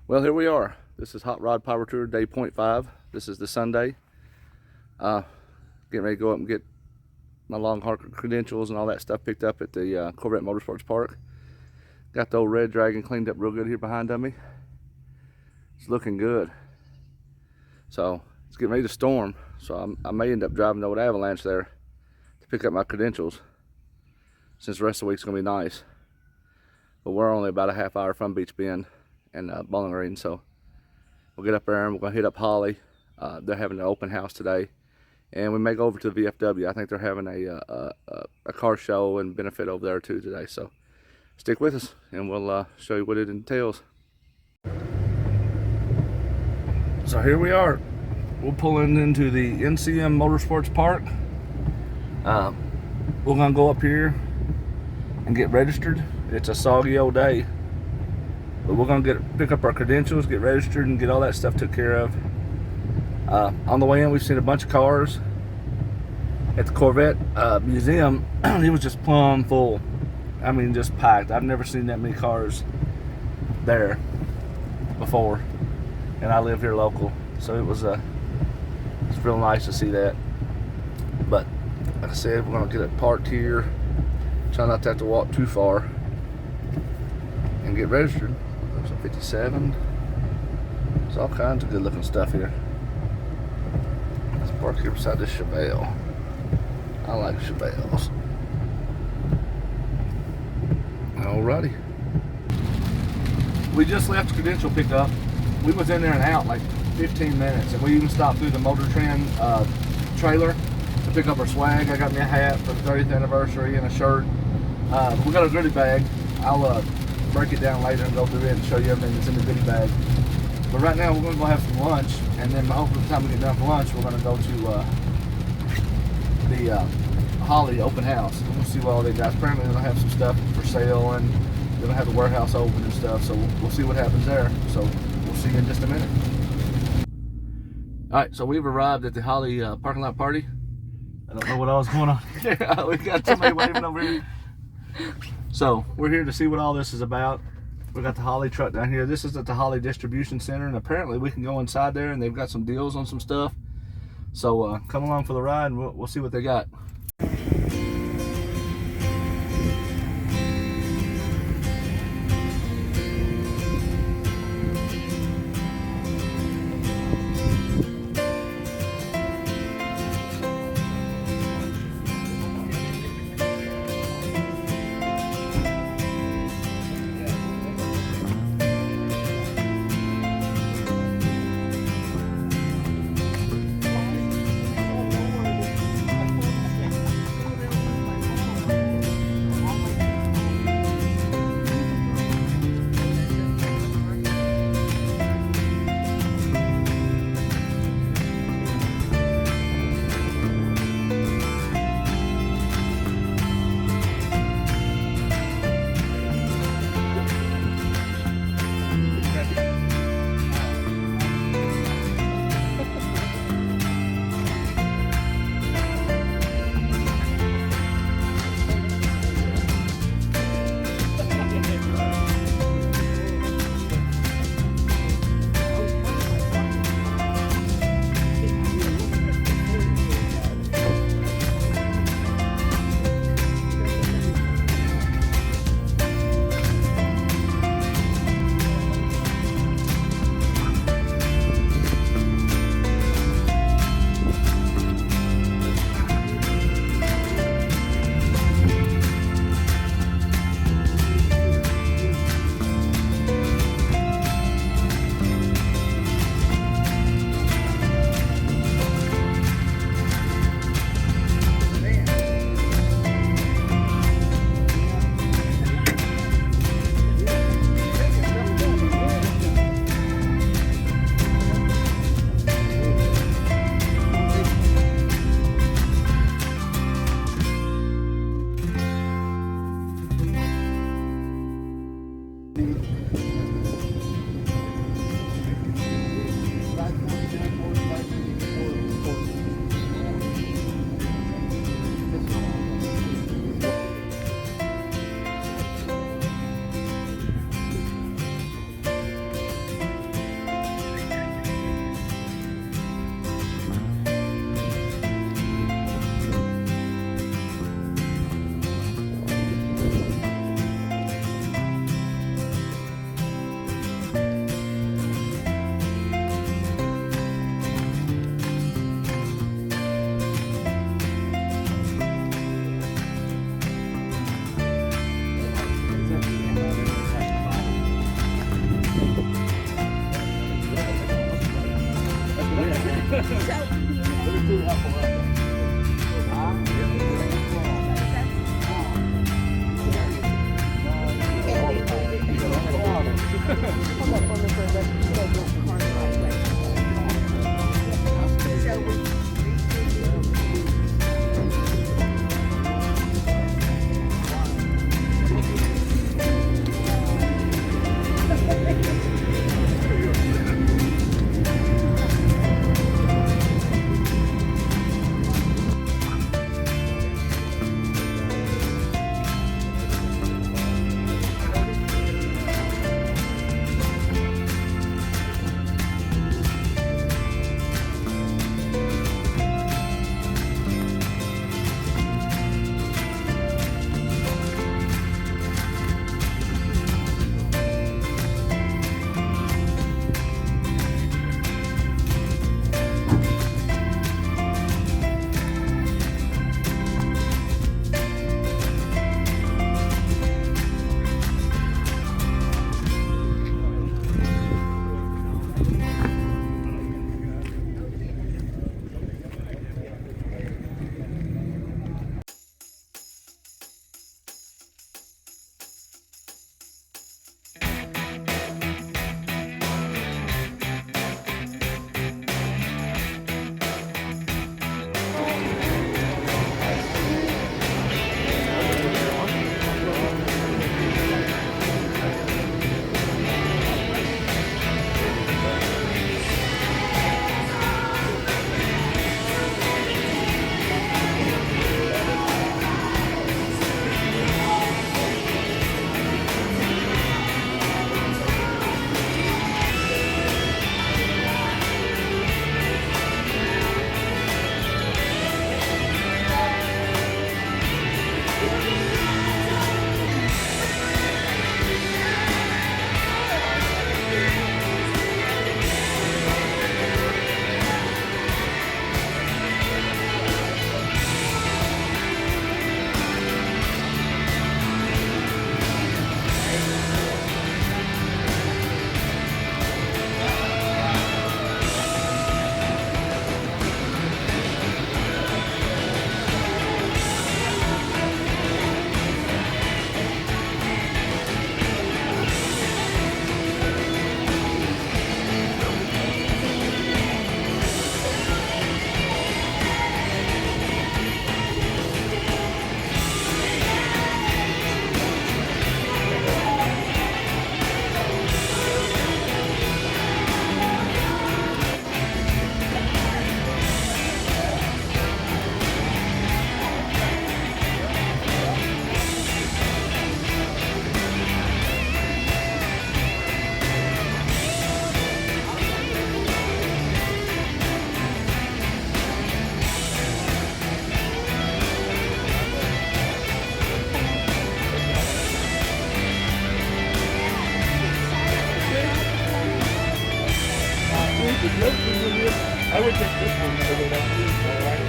Well, here we are. This is Hot Rod Power Tour day 0.5. This is the Sunday. Getting ready to go up and get my long haul credentials and all that stuff picked up at the Corvette Motorsports Park. Got the old Red Dragon cleaned up real good here behind of me. It's looking good. So it's getting ready to storm. So I may end up driving the old Avalanche there to pick up my credentials, since the rest of the week's gonna be nice. But we're only about a half hour from Beach Bend and Bowling Green, so we'll get up there and we're gonna hit up Holley. They're having an open house today, and we may go over to the VFW. I think they're having a car show and benefit over there too today. So stick with us, and we'll show you what it entails. So here we are. We're pulling into the NCM Motorsports Park. We're gonna go up here and get registered. It's a soggy old day, but we're gonna pick up our credentials, get registered, and get all that stuff took care of. On the way in, we've seen a bunch of cars at the Corvette museum. It was just plumb full. I mean, just packed. I've never seen that many cars there before, and I live here local, so it's real nice to see that. But like I said, we're gonna get it parked here. Try not to have to walk too far and get registered. There's a 57. There's all kinds of good looking stuff here. Let's park here beside this Chevelle. I like Chevelles. Alrighty. We just left credential pickup. We was in there and out like 15 minutes, and we even stopped through the Motor Trend trailer to pick up our swag. I got me a hat for the 30th anniversary and a shirt. We got a goodie bag. I'll break it down later and go through it and show you everything that's in the goodie bag. But right now we're going to go have some lunch, and then hopefully by the time we get done for lunch, we're going to go to the Holley open house. We'll see what all they got. Apparently they're going to have some stuff for sale, and they're going to have the warehouse open and stuff, so we'll see what happens there. So we'll see you in just a minute. Alright, so we've arrived at the Holley parking lot party. I don't know what else going on here. We got somebody waving over here. So we're here to see what all this is about. We got the Holley truck down here. This is at the Holley Distribution Center, and apparently we can go inside there and they've got some deals on some stuff. So come along for the ride, and we'll see what they got. I would take this one because they don't use the light.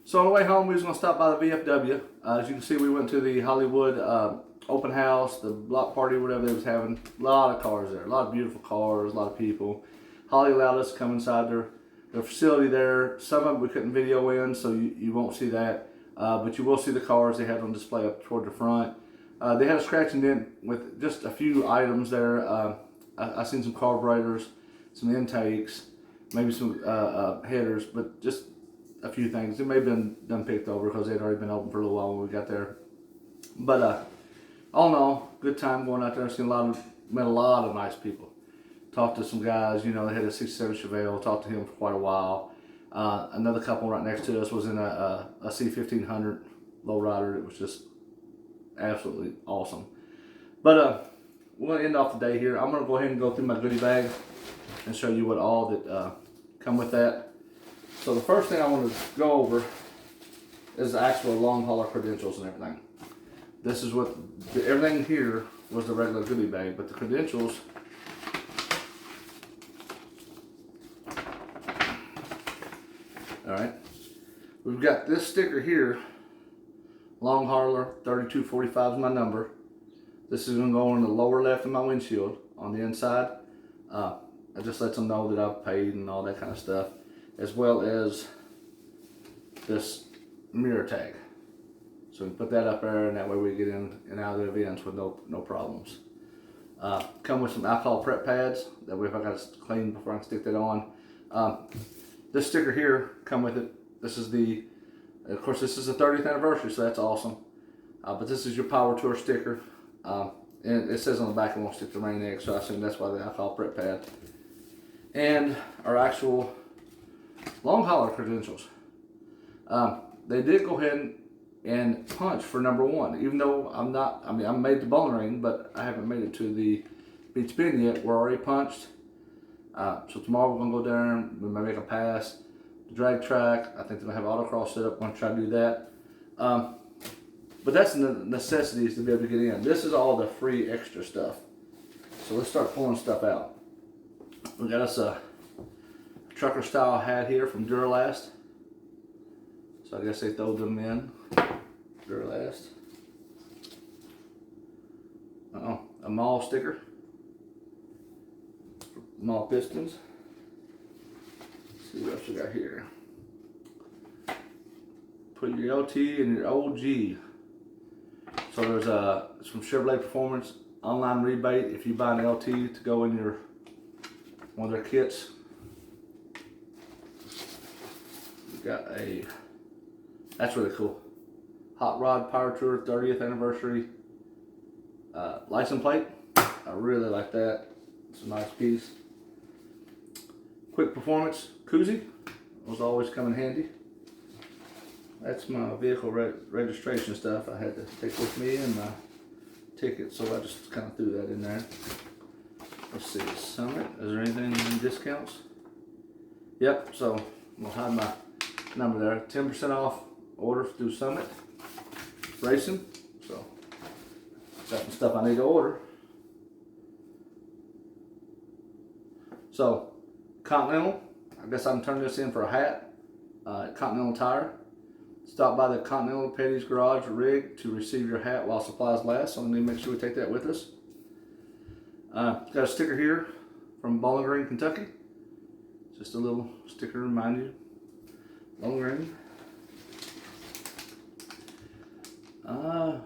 So on the way home, we was gonna stop by the VFW. As you can see, we went to the Hollywood open house, the block party, whatever they was having. A lot of cars there, a lot of beautiful cars, a lot of people. Holley allowed us to come inside their facility there. Some of them we couldn't video in, so you won't see that. But you will see the cars they had on display up toward the front. They had a scratch and dent with just a few items there. I seen some carburetors, some intakes, maybe some headers, but just a few things. It may have been done picked over because they'd already been open for a little while when we got there. But all in all, good time going out there. Met a lot of nice people. Talked to some guys, you know, they had a 67 Chevelle, talked to him for quite a while. Another couple right next to us was in a C1500 lowrider. It was just absolutely awesome. But we're going to end off the day here. I'm going to go ahead and go through my goodie bag and show you what all that come with that. So the first thing I want to go over is the actual long hauler credentials and everything. This is what, everything here was the regular goodie bag, but the credentials, all right, we've got this sticker here, long hauler 3245 is my number. This is going to go on the lower left of my windshield on the inside. It just lets them know that I've paid and all that kind of stuff, as well as this mirror tag. So we can put that up there, and that way we get in and out of the events with no problems. Come with some alcohol prep pads. That way if I got to clean before I can stick that on. This sticker here come with it. This is the, of course this is the 30th anniversary, so that's awesome. But this is your Power Tour sticker. And it says on the back it won't stick to rain egg, so I assume that's why the alcohol prep pad. And our actual long hauler credentials. They did go ahead and punch for number 1, even though I made the bowling ring, but I haven't made it to the beach bin yet. We're already punched. So tomorrow we're gonna go down, we may make a pass. The drag track, I think they're gonna have autocross set up, we're gonna try to do that. But that's the necessities to be able to get in. This is all the free extra stuff. So let's start pulling stuff out. We got us a trucker style hat here from Duralast. So I guess they throw them in. Duralast. A mall sticker. Mall pistons. Let's see what else we got here. Put your LT and your OG. So there's it's from Chevrolet Performance online rebate if you buy an LT to go in your one of their kits. We got a, that's really cool, Hot Rod Power Tour 30th anniversary license plate. I really like that. It's a nice piece. Quick Performance koozie. Those always come in handy. That's my vehicle registration stuff I had to take with me and my ticket, so I just kind of threw that in there. Let's see, Summit, is there anything in discounts? Yep, so I'm gonna hide my number there. 10% off order through Summit Racing. So got some stuff I need to order. So Continental, I guess I can turn this in for a hat. Continental Tire. Stop by the Continental Petty's Garage Rig to receive your hat while supplies last. So I need to make sure we take that with us. Got a sticker here from Bowling Green, Kentucky. Just a little sticker to remind you. Bowling Green. What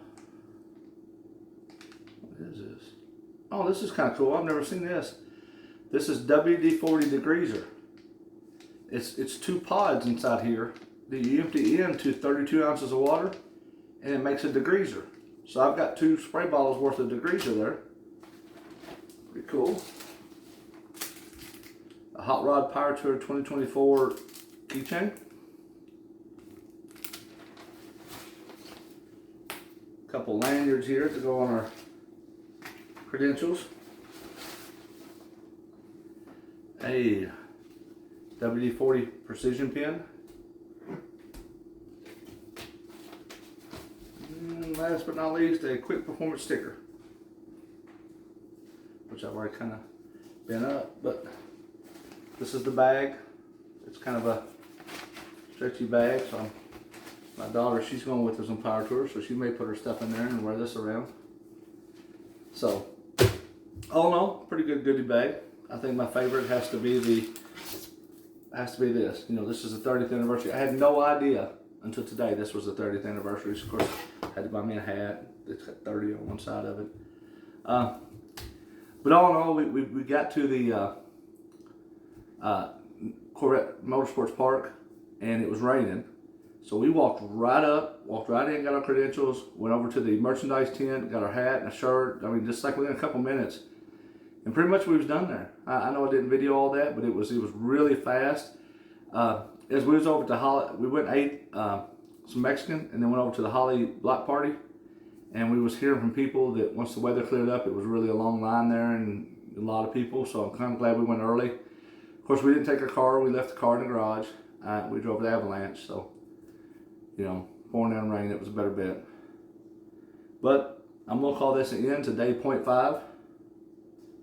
is this? Oh, this is kind of cool. I've never seen this. This is WD-40 degreaser. It's 2 pods inside here that you empty into 32 ounces of water, and it makes a degreaser. So I've got 2 spray bottles worth of degreaser there. Pretty cool. A Hot Rod Power Tour 2024 keychain. Couple lanyards here to go on our credentials. A WD-40 precision pin. And last but not least, a Quick Performance sticker, which I've already kind of been up, but this is the bag. It's kind of a stretchy bag, so my daughter, she's going with us on Power Tour, so she may put her stuff in there and wear this around. So, all in all, pretty good goodie bag. I think my favorite has to be this. You know, this is the 30th anniversary. I had no idea until today this was the 30th anniversary. So of course, I had to buy me a hat. It's got 30 on one side of it. But all in all, we got to the Corvette Motorsports Park, and it was raining. So we walked right in, got our credentials, went over to the merchandise tent, got our hat and a shirt. I mean, just like within a couple minutes. And pretty much we was done there. I know I didn't video all that, but it was really fast. as we was over to Holley, we went and ate some Mexican, and then went over to the Holley block party. And we was hearing from people that once the weather cleared up, it was really a long line there and a lot of people. So I'm kind of glad we went early. Of course, we didn't take our car. We left the car in the garage. We drove the Avalanche. So, you know, pouring down rain, it was a better bet. But I'm going to call this an end to day 0.5.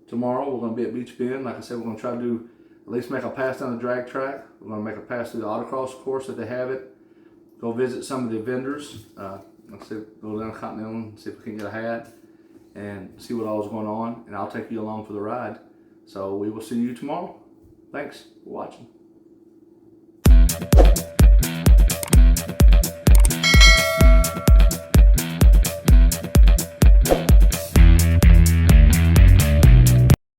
Tomorrow, we're going to be at Beach Bend. Like I said, we're going to try to do at least make a pass down the drag track. We're going to make a pass through the autocross course if they have it. Go visit some of the vendors. Like I said, go down to Continental and see if we can get a hat and see what all is going on. And I'll take you along for the ride. So we will see you tomorrow. Thanks for watching.